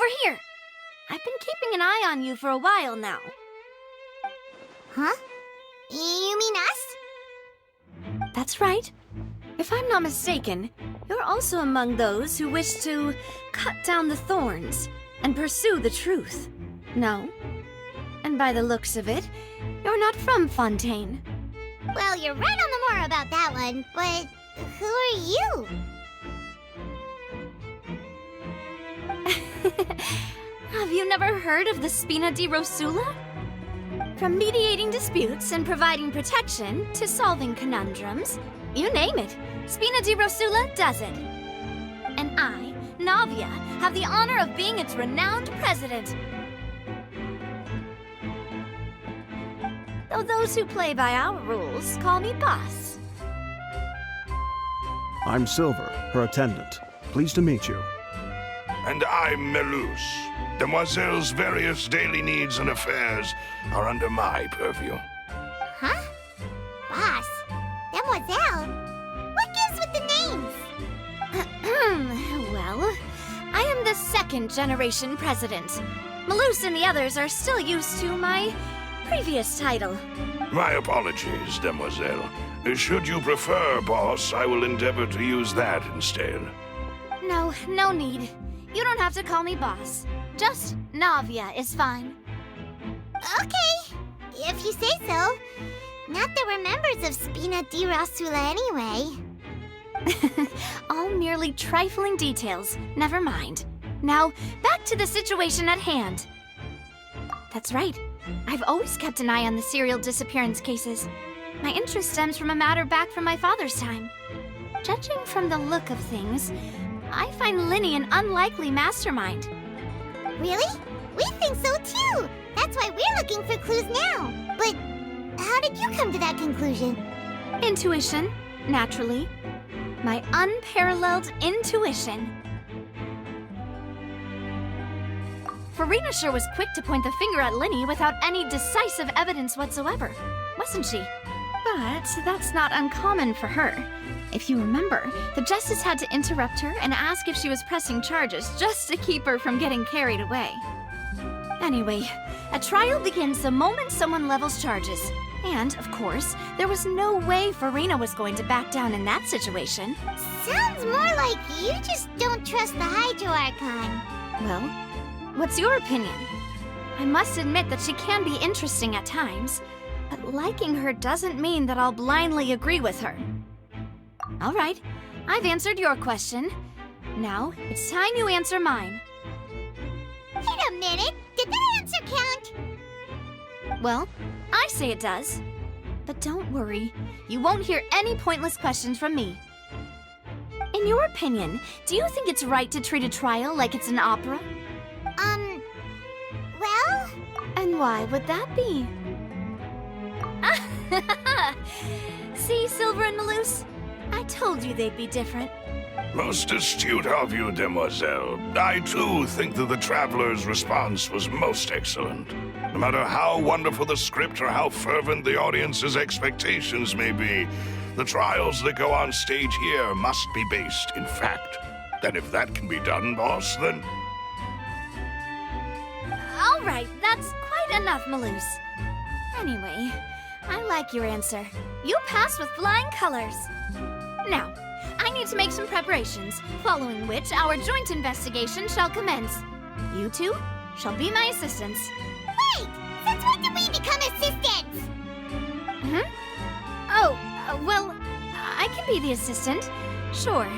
over here! I've been keeping an eye on you for a while now. Huh? You mean us? That's right. If I'm not mistaken, you're also among those who wish to cut down the thorns and pursue the truth. No? And by the looks of it, you're not from Fontaine. Well, you're right on the more about that one, but who are you? Have you never heard of the Spina di Rosula? From mediating disputes and providing protection to solving conundrums, you name it, Spina di Rosula does it. And I, Navia, have the honor of being its renowned president. Though those who play by our rules call me boss. I'm Silver, her attendant. Pleased to meet you. And I'm Melus. Demoiselle's various daily needs and affairs are under my purview. Huh? Boss? Demoiselle? What gives with the names? Well, I am the second generation president. Melus and the others are still used to my previous title. My apologies, Demoiselle. Should you prefer, boss, I will endeavor to use that instead. No need. You don't have to call me boss. Just Navia is fine. Okay, if you say so. Not that we're members of Spina di Rosula anyway. All merely trifling details. Never mind. Now, back to the situation at hand. That's right. I've always kept an eye on the serial disappearance cases. My interest stems from a matter back from my father's time. Judging from the look of things, I find Linny an unlikely mastermind. Really? We think so too! That's why we're looking for clues now. But how did you come to that conclusion? Intuition, naturally. My unparalleled intuition. Farina sure was quick to point the finger at Linny without any decisive evidence whatsoever, wasn't she? But that's not uncommon for her. If you remember, the Justice had to interrupt her and ask if she was pressing charges just to keep her from getting carried away. Anyway, a trial begins the moment someone levels charges. And, of course, there was no way Farina was going to back down in that situation. Sounds more like you just don't trust the Hydro Archon. Well, what's your opinion? I must admit that she can be interesting at times, but liking her doesn't mean that I'll blindly agree with her. All right, I've answered your question. Now, it's time you answer mine. Wait a minute, did that answer count? Well, I say it does. But don't worry, you won't hear any pointless questions from me. In your opinion, do you think it's right to treat a trial like it's an opera? Well? And why would that be? See, Silver and Melus? I told you they'd be different. Most astute of you, Demoiselle. I, too, think that the Traveler's response was most excellent. No matter how wonderful the script or how fervent the audience's expectations may be, the trials that go on stage here must be based in fact. And if that can be done, boss, then... All right, that's quite enough, Melus. Anyway, I like your answer. You passed with flying colors. Now, I need to make some preparations, following which our joint investigation shall commence. You two shall be my assistants. Wait! Since when did we become assistants? Oh, well, I can be the assistant, sure.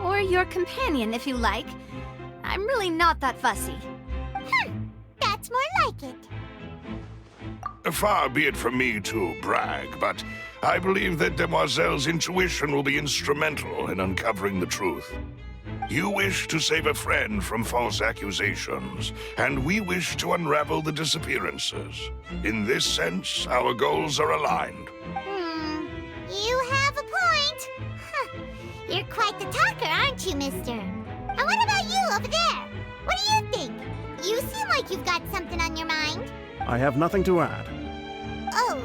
Or your companion, if you like. I'm really not that fussy. That's more like it. Far be it from me to brag, but I believe that Demoiselle's intuition will be instrumental in uncovering the truth. You wish to save a friend from false accusations, and we wish to unravel the disappearances. In this sense, our goals are aligned. You have a point. Huh. You're quite the talker, aren't you, mister? And what about you over there? What do you think? You seem like you've got something on your mind. I have nothing to add. Oh,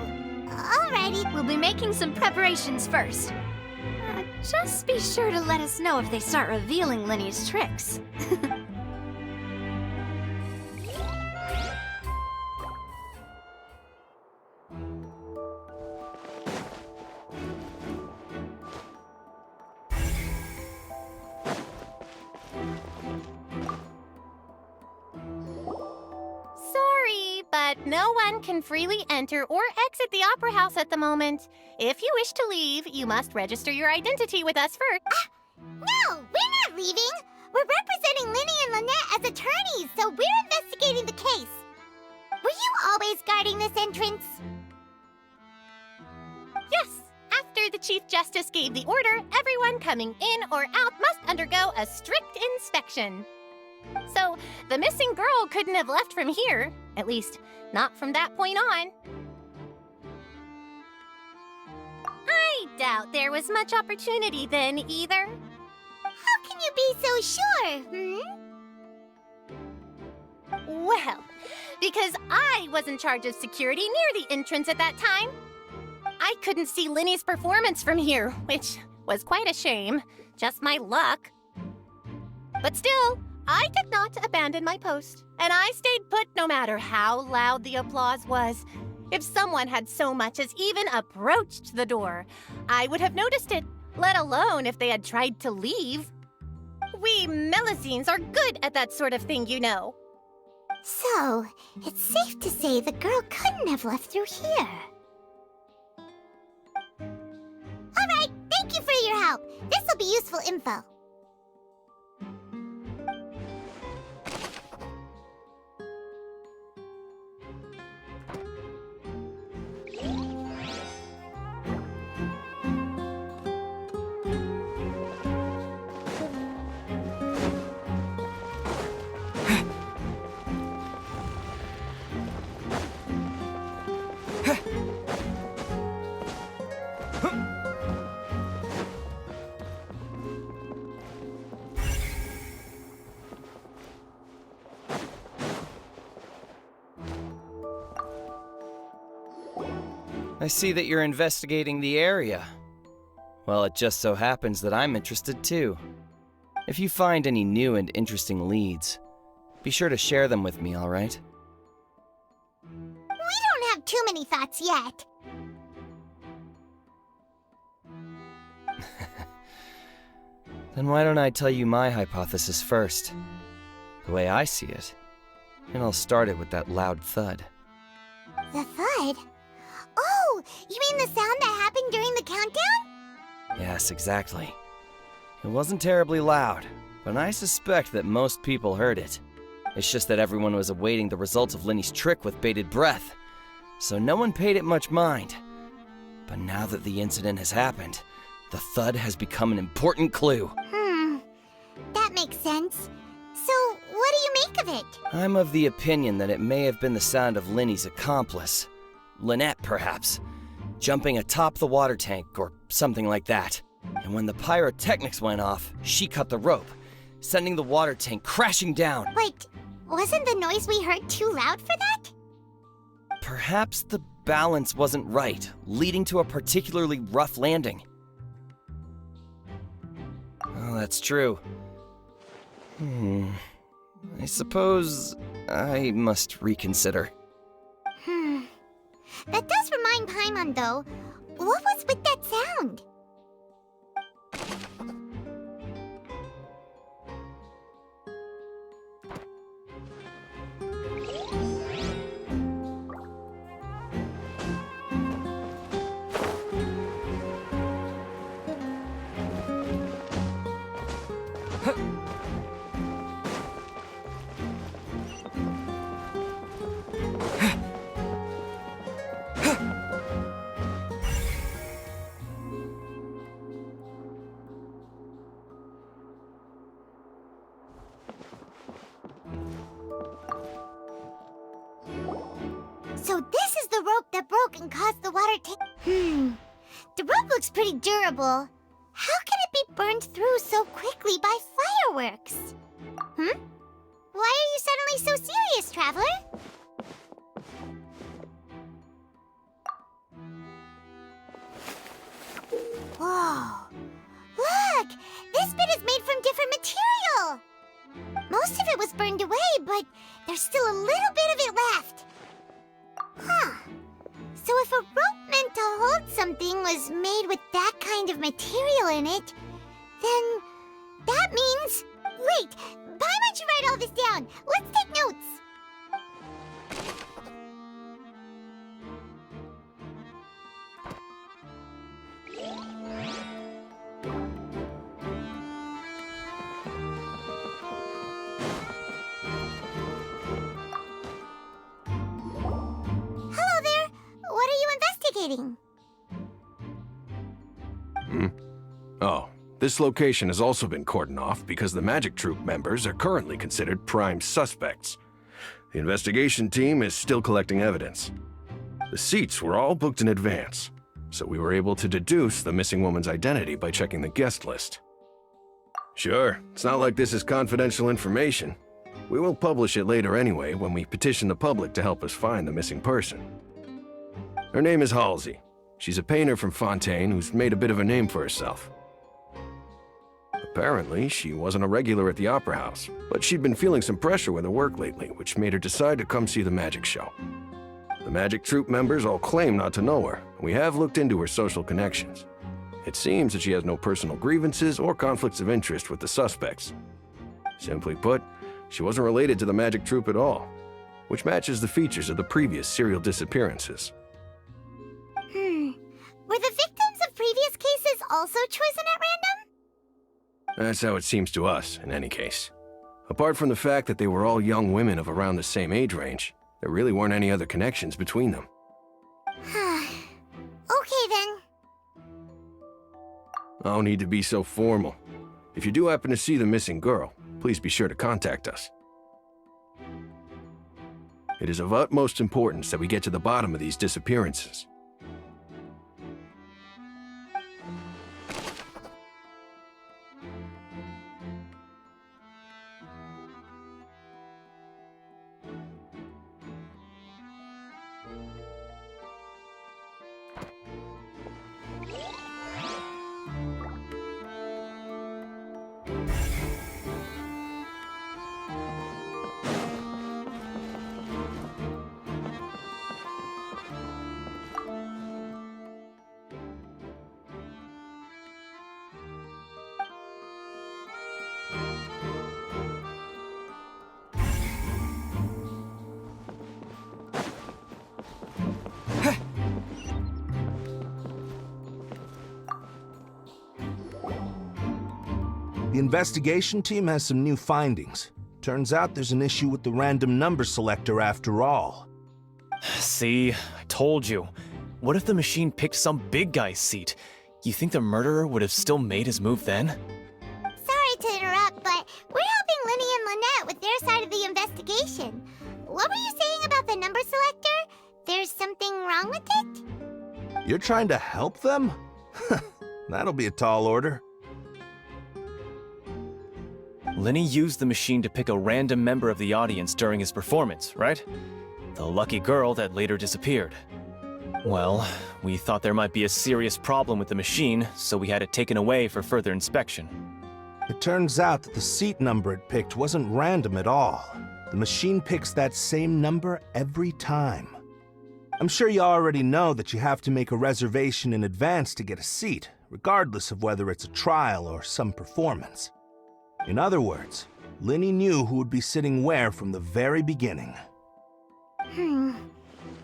alrighty. We'll be making some preparations first. Just be sure to let us know if they start revealing Linny's tricks. but no one can freely enter or exit the Opera House at the moment. If you wish to leave, you must register your identity with us first. No, we're not leaving. We're representing Linny and Lynette as attorneys, so we're investigating the case. Were you always guarding this entrance? Yes. After the Chief Justice gave the order, everyone coming in or out must undergo a strict inspection. So, the missing girl couldn't have left from here. At least, not from that point on. I doubt there was much opportunity then, either. How can you be so sure, Well, because I was in charge of security near the entrance at that time. I couldn't see Linny's performance from here, which was quite a shame. Just my luck. But still, I did not abandon my post, and I stayed put no matter how loud the applause was. If someone had so much as even approached the door, I would have noticed it, let alone if they had tried to leave. We Melusines are good at that sort of thing, you know. So, it's safe to say the girl couldn't have left through here. All right, thank you for your help. This will be useful info. I see that you're investigating the area. Well, it just so happens that I'm interested too. If you find any new and interesting leads, be sure to share them with me, all right? We don't have too many thoughts yet. Then why don't I tell you my hypothesis first? The way I see it. And I'll start it with that loud thud. The thud? Oh, you mean the sound that happened during the countdown? Yes, exactly. It wasn't terribly loud, but I suspect that most people heard it. It's just that everyone was awaiting the results of Linny's trick with bated breath, so no one paid it much mind. But now that the incident has happened, the thud has become an important clue. That makes sense. So, what do you make of it? I'm of the opinion that it may have been the sound of Linny's accomplice. Lynette, perhaps. Jumping atop the water tank or something like that. And when the pyrotechnics went off, she cut the rope, sending the water tank crashing down. Wait, wasn't the noise we heard too loud for that? Perhaps the balance wasn't right, leading to a particularly rough landing. Oh, that's true. I suppose I must reconsider. That does remind Paimon, though. What was with that sound? So this is the rope that broke and caused the water to... The rope looks pretty durable. How can it be burned through so quickly by fireworks? Why are you suddenly so serious, Traveler? Whoa! Look! This bit is made from different material! Most of it was burned away, but there's still a little bit of it left. So if a rope meant to hold something was made with that kind of material in it, then that means... Wait, why don't you write all this down? Let's take notes. investigating? Oh, this location has also been cordoned off because the Magic Troop members are currently considered prime suspects. The investigation team is still collecting evidence. The seats were all booked in advance, so we were able to deduce the missing woman's identity by checking the guest list. Sure, it's not like this is confidential information. We will publish it later anyway when we petition the public to help us find the missing person. Her name is Halsey. She's a painter from Fontaine who's made a bit of a name for herself. Apparently, she wasn't a regular at the Opera House, but she'd been feeling some pressure with her work lately, which made her decide to come see the magic show. The Magic Troop members all claim not to know her, and we have looked into her social connections. It seems that she has no personal grievances or conflicts of interest with the suspects. Simply put, she wasn't related to the Magic Troop at all, which matches the features of the previous serial disappearances. Were the victims of previous cases also chosen at random? That's how it seems to us, in any case. Apart from the fact that they were all young women of around the same age range, there really weren't any other connections between them. Okay then. No need to be so formal. If you do happen to see the missing girl, please be sure to contact us. It is of utmost importance that we get to the bottom of these disappearances. The investigation team has some new findings. Turns out there's an issue with the random number selector after all. See, I told you. What if the machine picked some big guy's seat? You think the murderer would have still made his move then? Sorry to interrupt, but we're helping Linny and Lynette with their side of the investigation. What were you saying about the number selector? There's something wrong with it? You're trying to help them? That'll be a tall order. Linny used the machine to pick a random member of the audience during his performance, right? The lucky girl that later disappeared. Well, we thought there might be a serious problem with the machine, so we had it taken away for further inspection. It turns out that the seat number it picked wasn't random at all. The machine picks that same number every time. I'm sure you already know that you have to make a reservation in advance to get a seat, regardless of whether it's a trial or some performance. In other words, Linny knew who would be sitting where from the very beginning.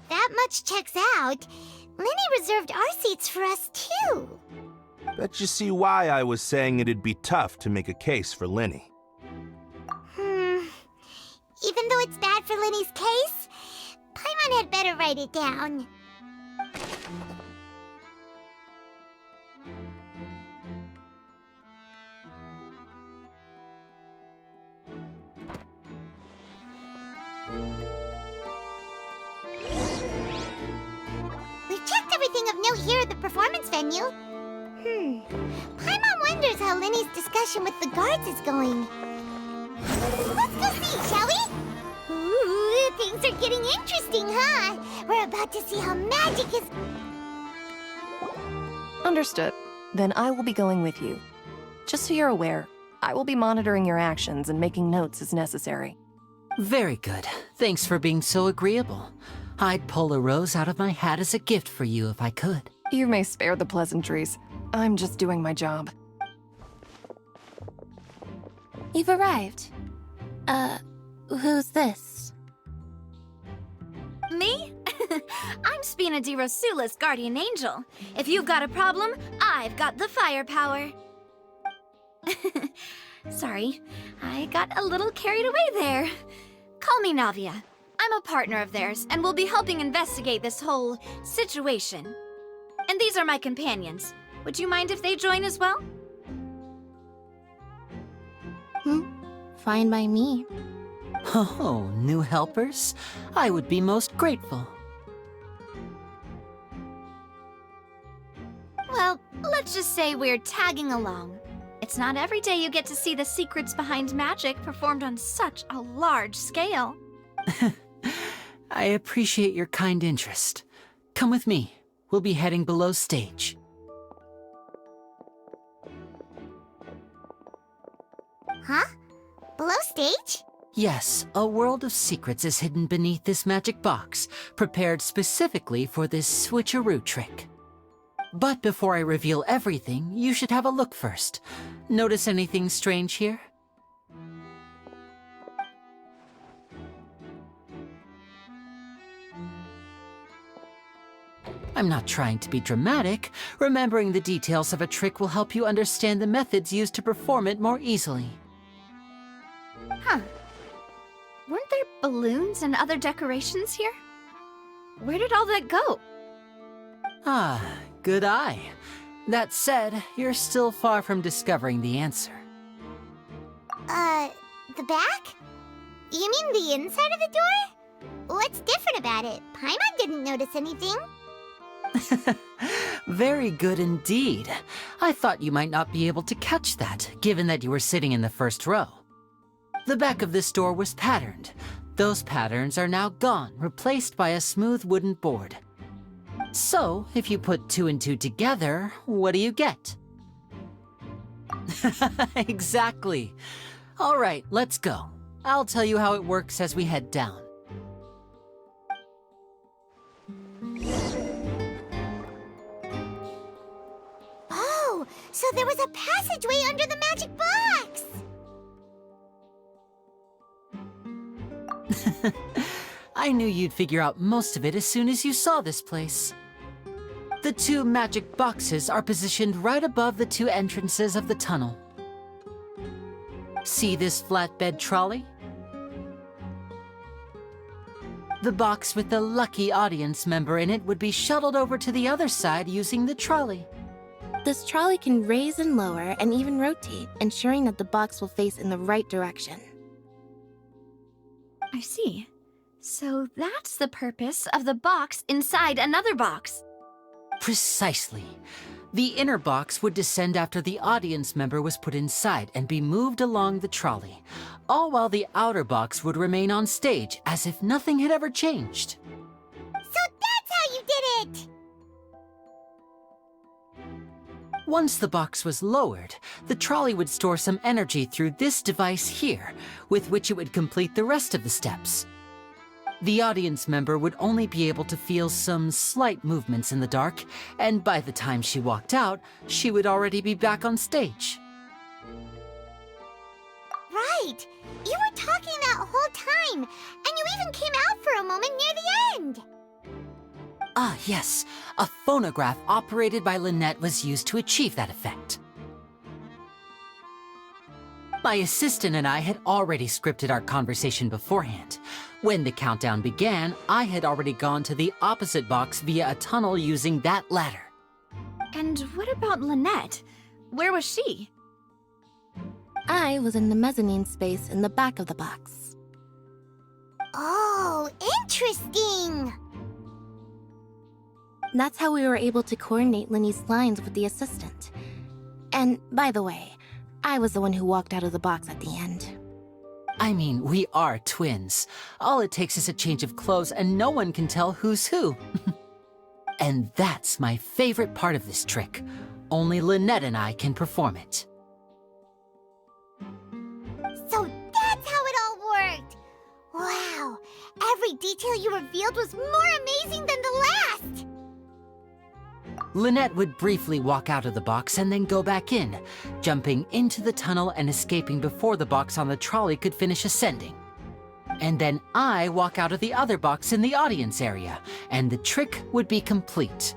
That much checks out. Linny reserved our seats for us, too. Bet you see why I was saying it'd be tough to make a case for Linny. Even though it's bad for Linny's case, Paimon had better write it down. We've checked everything of note here at the performance venue. Paimon wonders how Linny's discussion with the guards is going. Let's go see, shall we? Ooh, things are getting interesting, huh? We're about to see how magic is... Understood. Then I will be going with you. Just so you're aware, I will be monitoring your actions and making notes as necessary. Very good. Thanks for being so agreeable. I'd pull a rose out of my hat as a gift for you if I could. You may spare the pleasantries. I'm just doing my job. You've arrived. Who's this? Me? I'm Spina di Rosula's guardian angel. If you've got a problem, I've got the firepower. Sorry, I got a little carried away there. Call me Navia. I'm a partner of theirs, and will be helping investigate this whole situation. And these are my companions. Would you mind if they join as well? Fine by me. Oh, new helpers? I would be most grateful. Well, let's just say we're tagging along. It's not every day you get to see the secrets behind magic performed on such a large scale. I appreciate your kind interest. Come with me. We'll be heading below stage. Huh? Below stage? Yes, a world of secrets is hidden beneath this magic box, prepared specifically for this switcheroo trick. But before I reveal everything, you should have a look first. Notice anything strange here? I'm not trying to be dramatic. Remembering the details of a trick will help you understand the methods used to perform it more easily. Huh. Weren't there balloons and other decorations here? Where did all that go? Ah, good eye. That said, you're still far from discovering the answer. The back? You mean the inside of the door? What's different about it? Paimon didn't notice anything. Very good indeed. I thought you might not be able to catch that, given that you were sitting in the first row. The back of this door was patterned. Those patterns are now gone, replaced by a smooth wooden board. So, if you put 2 and 2 together, what do you get? Exactly. All right, let's go. I'll tell you how it works as we head down. Oh, so there was a passageway under the magic box! I knew you'd figure out most of it as soon as you saw this place. The 2 magic boxes are positioned right above the 2 entrances of the tunnel. See this flatbed trolley? The box with the lucky audience member in it would be shuttled over to the other side using the trolley. This trolley can raise and lower and even rotate, ensuring that the box will face in the right direction. I see. So that's the purpose of the box inside another box. Precisely. The inner box would descend after the audience member was put inside and be moved along the trolley, all while the outer box would remain on stage as if nothing had ever changed. So that's how you did it! Once the box was lowered, the trolley would store some energy through this device here, with which it would complete the rest of the steps. The audience member would only be able to feel some slight movements in the dark, and by the time she walked out, she would already be back on stage. Right! You were talking that whole time, and you even came out for a moment near the end! Ah, yes. A phonograph operated by Lynette was used to achieve that effect. My assistant and I had already scripted our conversation beforehand. When the countdown began, I had already gone to the opposite box via a tunnel using that ladder. And what about Lynette? Where was she? I was in the mezzanine space in the back of the box. Oh, interesting! That's how we were able to coordinate Linny's lines with the assistant. And, by the way, I was the one who walked out of the box at the end. I mean, we are twins. All it takes is a change of clothes and no one can tell who's who. And that's my favorite part of this trick. Only Lynette and I can perform it. So that's how it all worked! Wow, every detail you revealed was more amazing than the last! Lynette would briefly walk out of the box and then go back in, jumping into the tunnel and escaping before the box on the trolley could finish ascending. And then I walk out of the other box in the audience area, and the trick would be complete.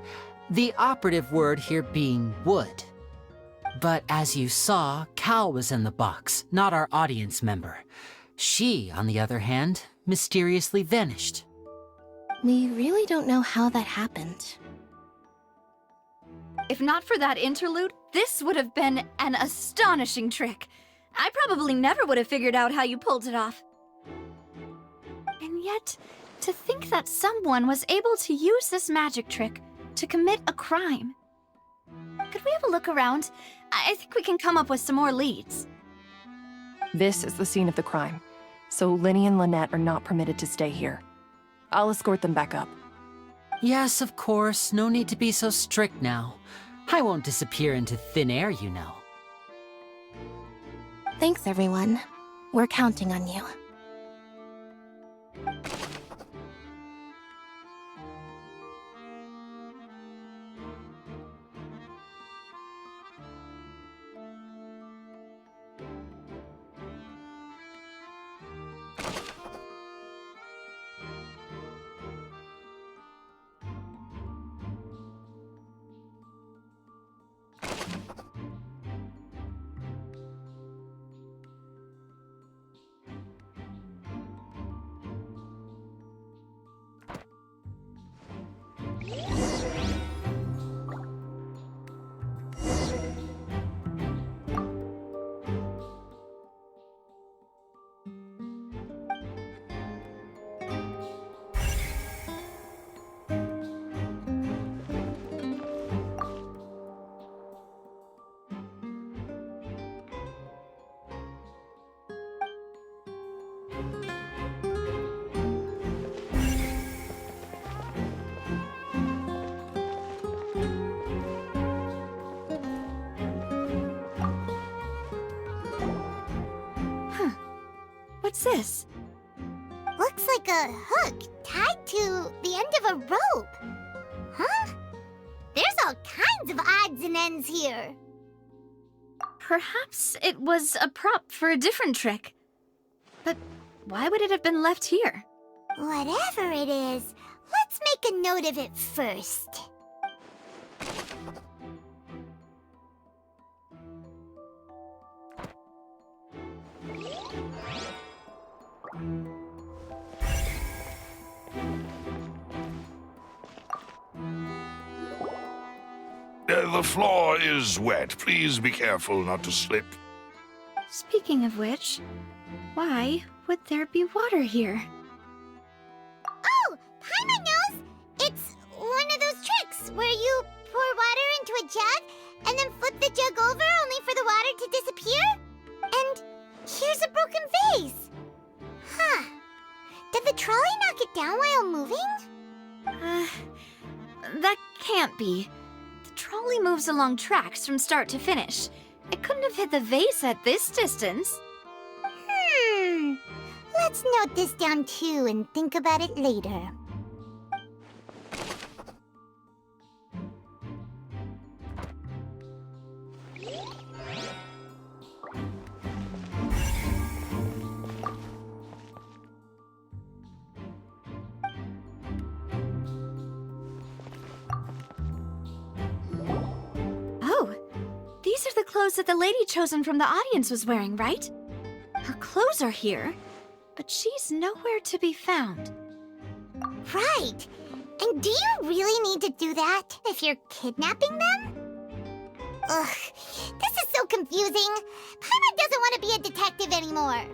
The operative word here being would. But as you saw, Cal was in the box, not our audience member. She, on the other hand, mysteriously vanished. We really don't know how that happened. If not for that interlude, this would have been an astonishing trick. I probably never would have figured out how you pulled it off. And yet, to think that someone was able to use this magic trick to commit a crime. Could we have a look around? I think we can come up with some more leads. This is the scene of the crime, so Linny and Lynette are not permitted to stay here. I'll escort them back up. Yes, of course. No need to be so strict now. I won't disappear into thin air, you know. Thanks, everyone. We're counting on you. What's this? Looks like a hook tied to the end of a rope. Huh? There's all kinds of odds and ends here. Perhaps it was a prop for a different trick. But why would it have been left here? Whatever it is, let's make a note of it first. The floor is wet. Please be careful not to slip. Speaking of which, why would there be water here? Oh, Paimon knows! It's one of those tricks where you pour water into a jug and then flip the jug over only for the water to disappear? And here's a broken vase. Huh. Did the trolley knock it down while moving? That can't be. The trolley moves along tracks from start to finish. It couldn't have hit the vase at this distance. Let's note this down too and think about it later. Oh, these are the clothes that the lady chosen from the audience was wearing, right? Her clothes are here, but she's nowhere to be found. Right. And do you really need to do that if you're kidnapping them? Ugh, this is so confusing. Paimon doesn't want to be a detective anymore.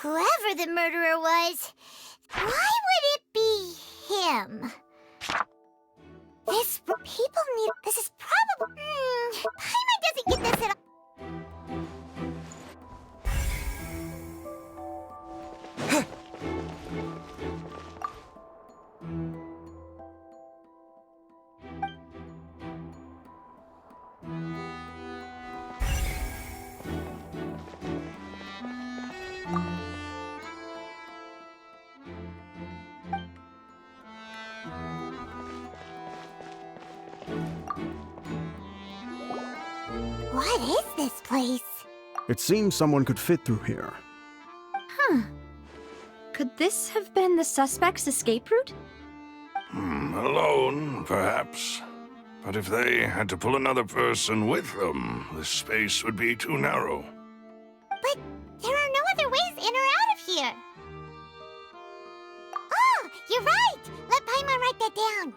Whoever the murderer was, why would it be him? People need... This is probably... Paimon doesn't get this at all. What is this place? It seems someone could fit through here. Could this have been the suspect's escape route? Alone, perhaps. But if they had to pull another person with them, the space would be too narrow. But there are no other ways in or out of here. Oh, you're right! Let Paimon write that down.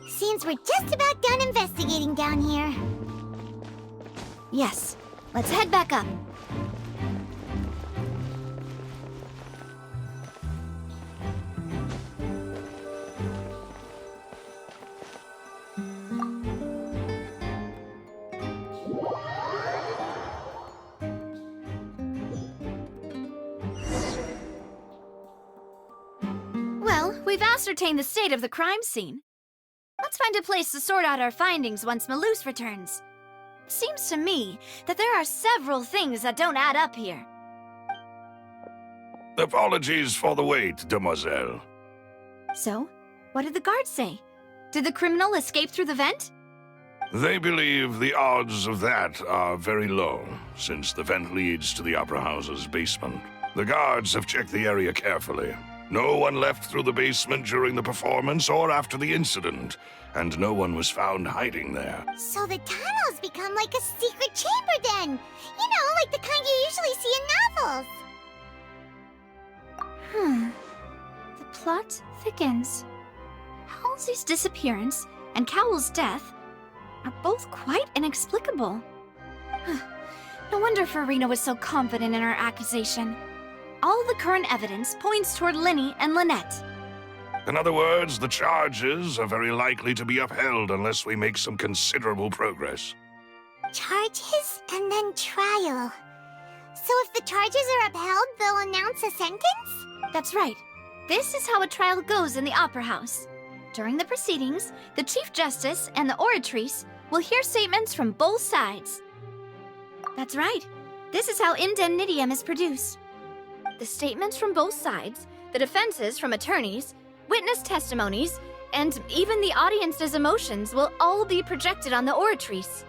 Seems we're just about done investigating down here. Yes. Let's head back up. Well, we've ascertained the state of the crime scene. Let's find a place to sort out our findings once Malus returns. It seems to me that there are several things that don't add up here. Apologies for the wait, demoiselle. So, what did the guards say? Did the criminal escape through the vent? They believe the odds of that are very low, since the vent leads to the Opera House's basement. The guards have checked the area carefully. No one left through the basement during the performance or after the incident, and no one was found hiding there. So the tunnels become like a secret chamber then! You know, like the kind you usually see in novels. The plot thickens. Halsey's disappearance and Cowell's death are both quite inexplicable. No wonder Farina was so confident in her accusation. All the current evidence points toward Linny and Lynette. In other words, the charges are very likely to be upheld unless we make some considerable progress. Charges and then trial. So if the charges are upheld, they'll announce a sentence? That's right. This is how a trial goes in the Opera House. During the proceedings, the Chief Justice and the Oratrice will hear statements from both sides. That's right. This is how indemnitium is produced. The statements from both sides, the defenses from attorneys, witness testimonies, and even the audience's emotions will all be projected on the Oratrice.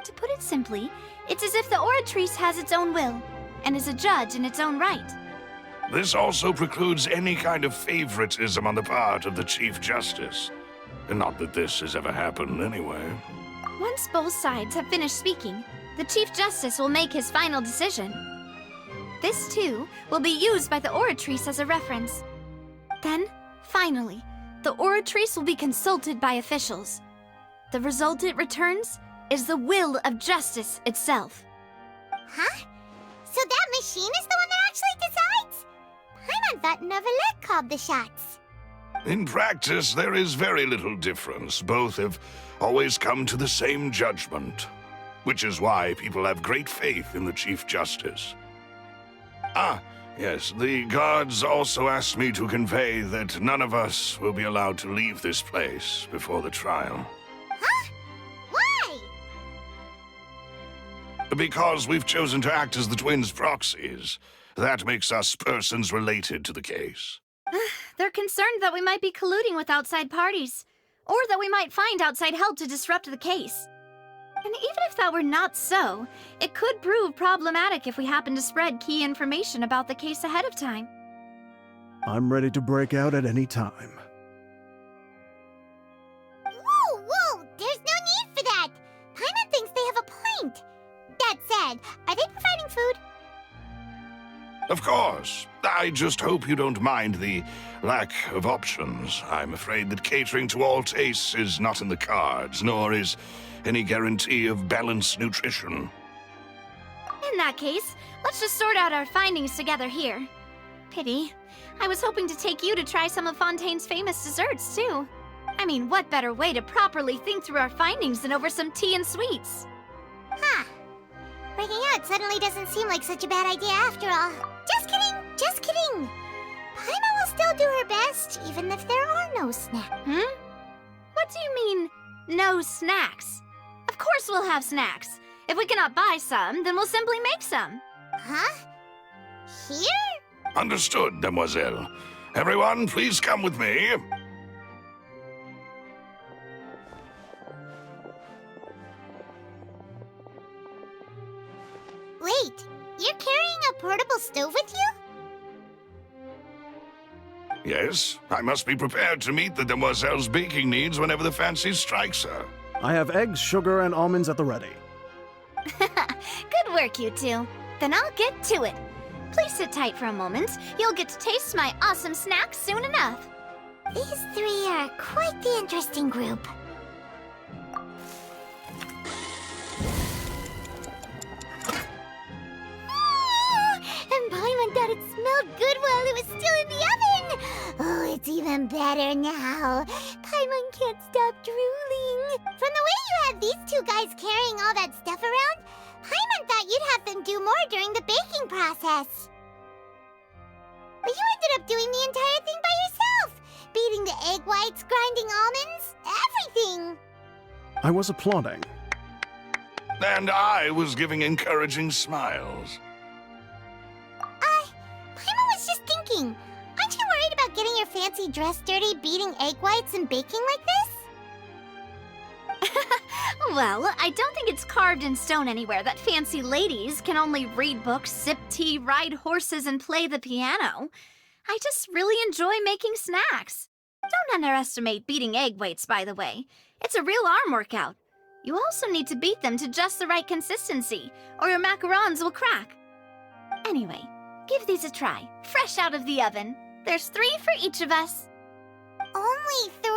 To put it simply, it's as if the Oratrice has its own will, and is a judge in its own right. This also precludes any kind of favoritism on the part of the Chief Justice. And not that this has ever happened anyway. Once both sides have finished speaking, the Chief Justice will make his final decision. This, too, will be used by the Oratrice as a reference. Then, finally, the Oratrice will be consulted by officials. The result it returns is the will of justice itself. Huh? So that machine is the one that actually decides? Paimon thought Neuvillette called the shots. In practice, there is very little difference. Both have always come to the same judgment, which is why people have great faith in the Chief Justice. Ah, yes, the guards also asked me to convey that none of us will be allowed to leave this place before the trial. Huh? Why? Because we've chosen to act as the twins' proxies. That makes us persons related to the case. They're concerned that we might be colluding with outside parties, or that we might find outside help to disrupt the case. And even if that were not so, it could prove problematic if we happen to spread key information about the case ahead of time. I'm ready to break out at any time. Whoa! There's no need for that! Paimon thinks they have a point. That said, are they providing food? Of course. I just hope you don't mind the lack of options. I'm afraid that catering to all tastes is not in the cards, nor is any guarantee of balanced nutrition. In that case, let's just sort out our findings together here. Pity. I was hoping to take you to try some of Fontaine's famous desserts, too. I mean, what better way to properly think through our findings than over some tea and sweets? Huh. Breaking out suddenly doesn't seem like such a bad idea after all. Just kidding! Paimon will still do her best, even if there are no snacks. What do you mean, no snacks? Of course we'll have snacks. If we cannot buy some, then we'll simply make some. Huh? Here? Understood, demoiselle. Everyone, please come with me. Yes, I must be prepared to meet the demoiselle's baking needs whenever the fancy strikes her. I have eggs, sugar, and almonds at the ready. Good work, you two. Then I'll get to it. Please sit tight for a moment. You'll get to taste my awesome snacks soon enough. These three are quite the interesting group. And Paimon thought it smelled good while it was still in the oven. Oh, it's even better now. Paimon can't stop drooling. From the way you had these two guys carrying all that stuff around, Paimon thought you'd have them do more during the baking process. But you ended up doing the entire thing by yourself. Beating the egg whites, grinding almonds, everything. I was applauding. And I was giving encouraging smiles. Paimon was just thinking, aren't you worried about getting your fancy dress dirty beating egg whites and baking like this? Well, I don't think it's carved in stone anywhere that fancy ladies can only read books, sip tea, ride horses, and play the piano. I just really enjoy making snacks. Don't underestimate beating egg whites, by the way. It's a real arm workout. You also need to beat them to just the right consistency, or your macarons will crack. Anyway, give these a try, fresh out of the oven. There's 3 for each of us. Only 3?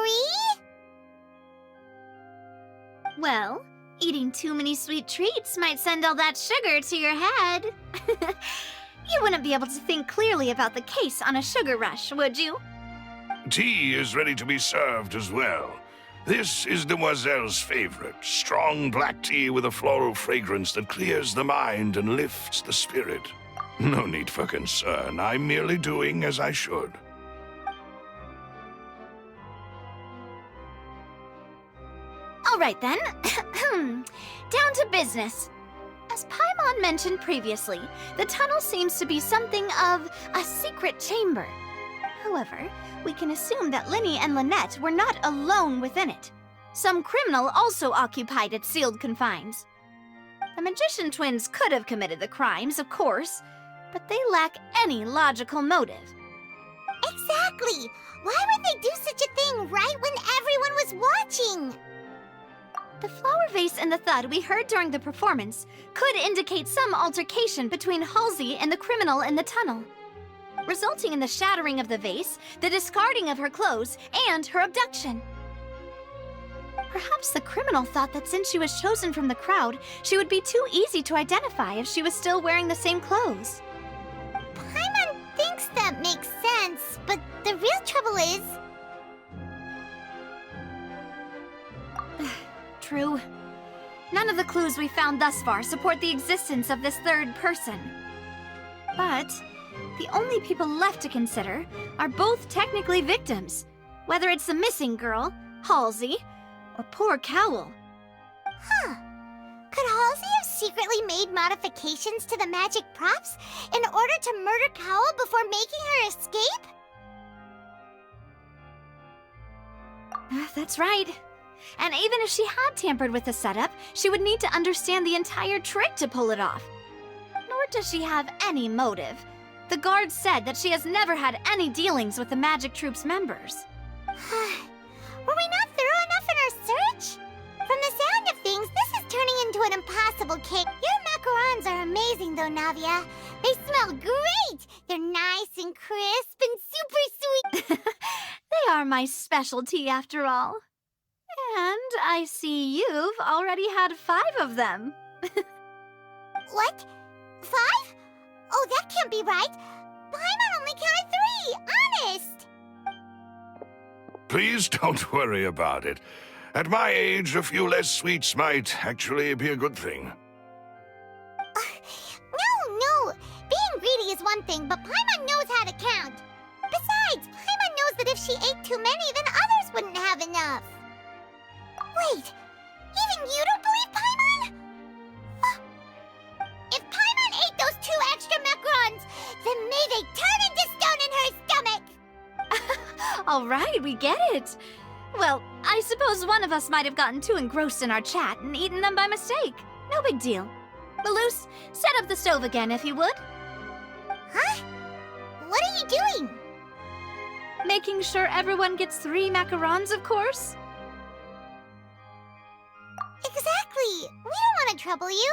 Well, eating too many sweet treats might send all that sugar to your head. You wouldn't be able to think clearly about the case on a sugar rush, would you? Tea is ready to be served as well. This is Demoiselle's favorite, strong black tea with a floral fragrance that clears the mind and lifts the spirit. No need for concern, I'm merely doing as I should. All right then, down to business. As Paimon mentioned previously, the tunnel seems to be something of a secret chamber. However, we can assume that Linny and Lynette were not alone within it. Some criminal also occupied its sealed confines. The magician twins could have committed the crimes, of course, but they lack any logical motive. Exactly! Why would they do such a thing right when everyone was watching? The flower vase and the thud we heard during the performance could indicate some altercation between Halsey and the criminal in the tunnel, resulting in the shattering of the vase, the discarding of her clothes, and her abduction. Perhaps the criminal thought that since she was chosen from the crowd, she would be too easy to identify if she was still wearing the same clothes. Paimon thinks that makes sense, but the real trouble is... True. None of the clues we found thus far support the existence of this third person. But the only people left to consider are both technically victims, whether it's the missing girl, Halsey, or poor Cowell. Huh. Could Halsey have secretly made modifications to the magic props in order to murder Cowell before making her escape? That's right. And even if she had tampered with the setup, she would need to understand the entire trick to pull it off. Nor does she have any motive. The guard said that she has never had any dealings with the Magic Troop's members. Were we not thorough enough in our search? From the sound of things, this is turning into an impossible cake. Your macarons are amazing, though, Navia. They smell great! They're nice and crisp and super sweet. They are my specialty, after all. And I see you've already had 5 of them. What? 5? Oh, that can't be right. Paimon only counted 3, honest. Please don't worry about it. At my age, a few less sweets might actually be a good thing. No. Being greedy is one thing, but Paimon knows how to count. Besides, Paimon knows that if she ate too many, then others wouldn't have enough. Wait, even you don't believe Paimon? If Paimon ate those 2 extra macarons, then may they turn into stone in her stomach! All right, we get it. Well, I suppose one of us might have gotten too engrossed in our chat and eaten them by mistake. No big deal. Maloose, set up the stove again if you would. Huh? What are you doing? Making sure everyone gets 3 macarons, of course? Exactly. We don't want to trouble you.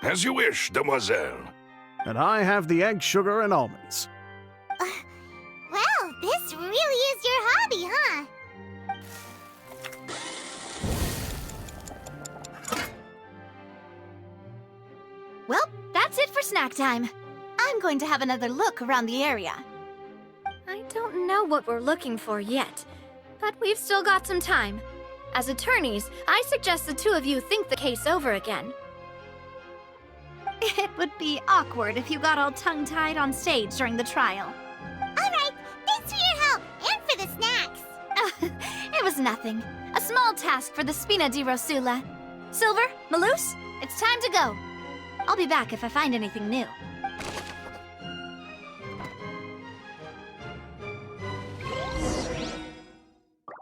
As you wish, demoiselle. And I have the egg, sugar, and almonds. Well, this really is your hobby, huh? Well, that's it for snack time. I'm going to have another look around the area. I don't know what we're looking for yet, but we've still got some time. As attorneys, I suggest the two of you think the case over again. It would be awkward if you got all tongue-tied on stage during the trial. All right, thanks for your help and for the snacks. It was nothing. A small task for the Spina di Rosula. Silver, Malouse, it's time to go. I'll be back if I find anything new.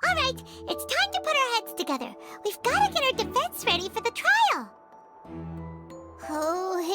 All right, it's time to put our heads together. We've got to get our defense ready for the trial.